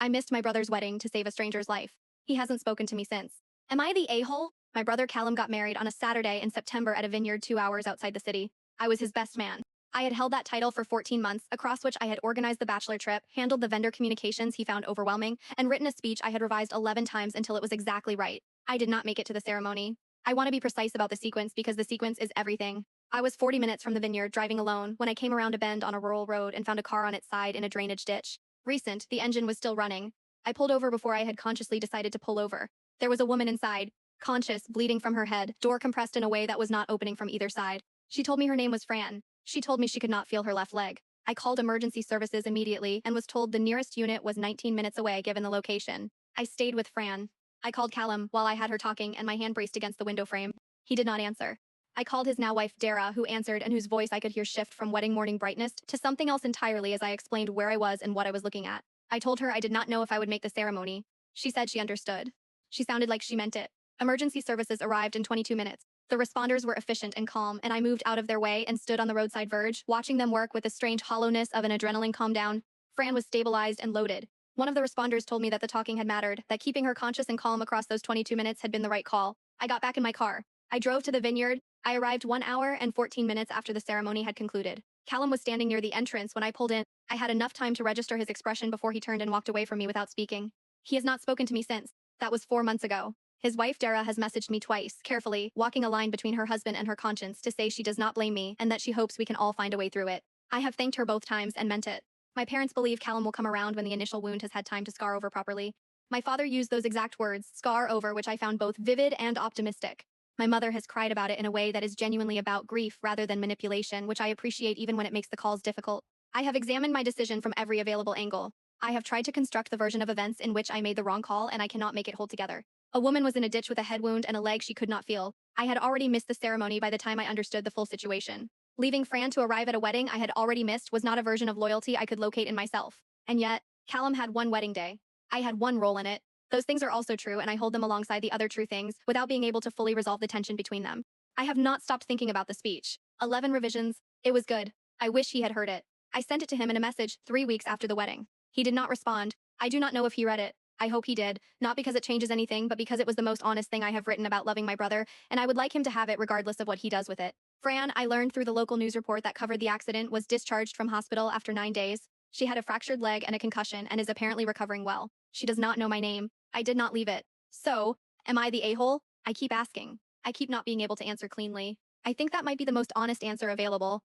I missed my brother's wedding to save a stranger's life. He hasn't spoken to me since. Am I the a-hole? My brother Callum got married on a Saturday in September at a vineyard 2 hours outside the city. I was his best man. I had held that title for 14 months, across which I had organized the bachelor trip, handled the vendor communications he found overwhelming, and written a speech I had revised 11 times until it was exactly right. I did not make it to the ceremony. I want to be precise about the sequence because the sequence is everything. I was 40 minutes from the vineyard driving alone when I came around a bend on a rural road and found a car on its side in a drainage ditch. Recent, the engine was still running. I pulled over before I had consciously decided to pull over. There was a woman inside, conscious, bleeding from her head, door compressed in a way that was not opening from either side. She told me her name was Fran. She told me she could not feel her left leg. I called emergency services immediately and was told the nearest unit was 19 minutes away given the location. I stayed with Fran. I called Callum while I had her talking and my hand braced against the window frame. He did not answer. I called his now wife Dara, who answered and whose voice I could hear shift from wedding morning brightness to something else entirely as I explained where I was and what I was looking at. I told her I did not know if I would make the ceremony. She said she understood. She sounded like she meant it. Emergency services arrived in 22 minutes. The responders were efficient and calm, and I moved out of their way and stood on the roadside verge, watching them work with the strange hollowness of an adrenaline calm down. Fran was stabilized and loaded. One of the responders told me that the talking had mattered, that keeping her conscious and calm across those 22 minutes had been the right call. I got back in my car. I drove to the vineyard. I arrived 1 hour and 14 minutes after the ceremony had concluded. Callum was standing near the entrance when I pulled in. I had enough time to register his expression before he turned and walked away from me without speaking. He has not spoken to me since. That was 4 months ago. His wife Dara has messaged me twice, carefully, walking a line between her husband and her conscience to say she does not blame me and that she hopes we can all find a way through it. I have thanked her both times and meant it. My parents believe Callum will come around when the initial wound has had time to scar over properly. My father used those exact words, scar over, which I found both vivid and optimistic. My mother has cried about it in a way that is genuinely about grief rather than manipulation, which I appreciate even when it makes the calls difficult. I have examined my decision from every available angle. I have tried to construct the version of events in which I made the wrong call and I cannot make it hold together. A woman was in a ditch with a head wound and a leg she could not feel. I had already missed the ceremony by the time I understood the full situation. Leaving Fran to arrive at a wedding I had already missed was not a version of loyalty I could locate in myself. And yet, Callum had one wedding day. I had one role in it. Those things are also true and I hold them alongside the other true things without being able to fully resolve the tension between them. I have not stopped thinking about the speech. 11 revisions. It was good. I wish he had heard it. I sent it to him in a message 3 weeks after the wedding. He did not respond. I do not know if he read it. I hope he did, not because it changes anything, but because it was the most honest thing I have written about loving my brother, and I would like him to have it regardless of what he does with it. Fran, I learned through the local news report that covered the accident, was discharged from hospital after 9 days. She had a fractured leg and a concussion and is apparently recovering well. She does not know my name. I did not leave it. So, am I the a-hole? I keep asking. I keep not being able to answer cleanly. I think that might be the most honest answer available.